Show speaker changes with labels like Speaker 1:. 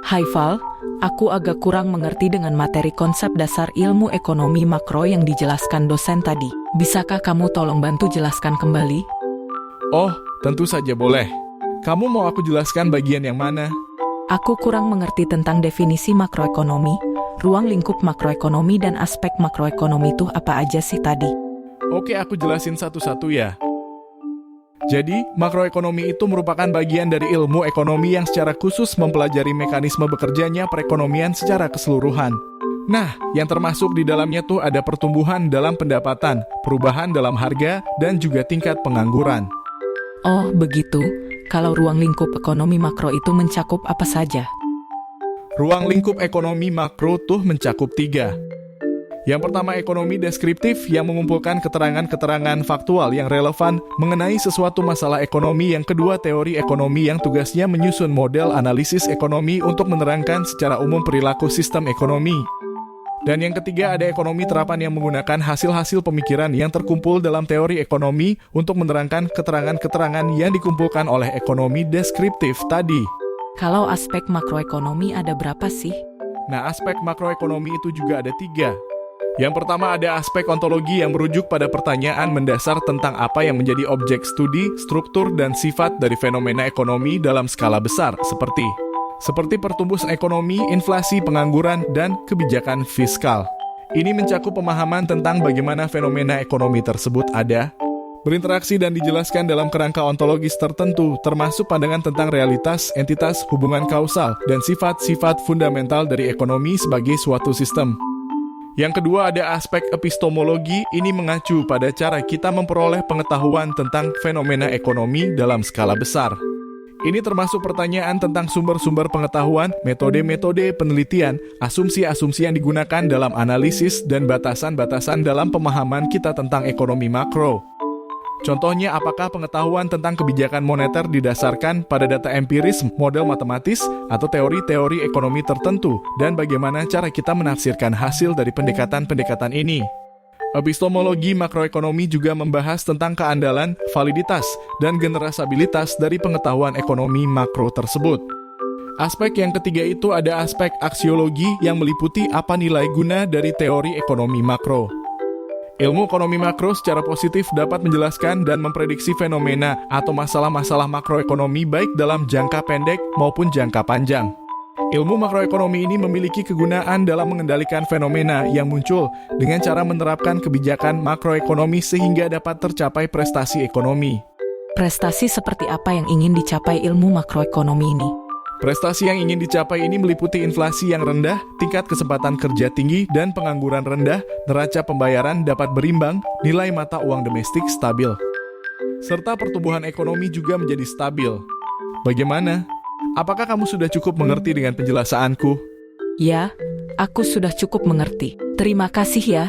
Speaker 1: Hai Val, aku agak kurang mengerti dengan materi konsep dasar ilmu ekonomi makro yang dijelaskan dosen tadi. Bisakah kamu tolong bantu jelaskan kembali?
Speaker 2: Oh, tentu saja boleh. Kamu mau aku jelaskan bagian yang mana?
Speaker 1: Aku kurang mengerti tentang definisi makroekonomi, ruang lingkup makroekonomi dan aspek makroekonomi itu apa aja sih tadi?
Speaker 2: Oke, aku jelasin satu-satu ya. Jadi, makroekonomi itu merupakan bagian dari ilmu ekonomi yang secara khusus mempelajari mekanisme bekerjanya perekonomian secara keseluruhan. Nah, yang termasuk di dalamnya tuh ada pertumbuhan dalam pendapatan, perubahan dalam harga, dan juga tingkat pengangguran.
Speaker 1: Oh, begitu. Kalau ruang lingkup ekonomi makro itu mencakup apa saja?
Speaker 2: Ruang lingkup ekonomi makro tuh mencakup 3. Yang pertama, ekonomi deskriptif yang mengumpulkan keterangan-keterangan faktual yang relevan mengenai sesuatu masalah ekonomi. Yang kedua, teori ekonomi yang tugasnya menyusun model analisis ekonomi untuk menerangkan secara umum perilaku sistem ekonomi. Dan yang ketiga, ada ekonomi terapan yang menggunakan hasil-hasil pemikiran yang terkumpul dalam teori ekonomi untuk menerangkan keterangan-keterangan yang dikumpulkan oleh ekonomi deskriptif tadi.
Speaker 1: Kalau aspek makroekonomi ada berapa sih?
Speaker 2: Nah, aspek makroekonomi itu juga ada 3. Yang pertama ada aspek ontologi yang merujuk pada pertanyaan mendasar tentang apa yang menjadi objek studi, struktur, dan sifat dari fenomena ekonomi dalam skala besar, seperti pertumbuhan ekonomi, inflasi, pengangguran, dan kebijakan fiskal. Ini mencakup pemahaman tentang bagaimana fenomena ekonomi tersebut ada, berinteraksi dan dijelaskan dalam kerangka ontologis tertentu, termasuk pandangan tentang realitas, entitas, hubungan kausal, dan sifat-sifat fundamental dari ekonomi sebagai suatu sistem. Yang kedua ada aspek epistemologi, ini mengacu pada cara kita memperoleh pengetahuan tentang fenomena ekonomi dalam skala besar. Ini termasuk pertanyaan tentang sumber-sumber pengetahuan, metode-metode penelitian, asumsi-asumsi yang digunakan dalam analisis, dan batasan-batasan dalam pemahaman kita tentang ekonomi makro. Contohnya, apakah pengetahuan tentang kebijakan moneter didasarkan pada data empiris, model matematis, atau teori-teori ekonomi tertentu, dan bagaimana cara kita menafsirkan hasil dari pendekatan-pendekatan ini. Epistemologi makroekonomi juga membahas tentang keandalan, validitas, dan generasabilitas dari pengetahuan ekonomi makro tersebut. Aspek yang ketiga itu ada aspek aksiologi yang meliputi apa nilai guna dari teori ekonomi makro. Ilmu ekonomi makro secara positif dapat menjelaskan dan memprediksi fenomena atau masalah-masalah makroekonomi baik dalam jangka pendek maupun jangka panjang. Ilmu makroekonomi ini memiliki kegunaan dalam mengendalikan fenomena yang muncul dengan cara menerapkan kebijakan makroekonomi sehingga dapat tercapai prestasi ekonomi.
Speaker 1: Prestasi seperti apa yang ingin dicapai ilmu makroekonomi ini?
Speaker 2: Prestasi yang ingin dicapai ini meliputi inflasi yang rendah, tingkat kesempatan kerja tinggi, dan pengangguran rendah, neraca pembayaran dapat berimbang, nilai mata uang domestik stabil, serta pertumbuhan ekonomi juga menjadi stabil. Bagaimana? Apakah kamu sudah cukup mengerti dengan penjelasanku?
Speaker 1: Ya, aku sudah cukup mengerti. Terima kasih ya.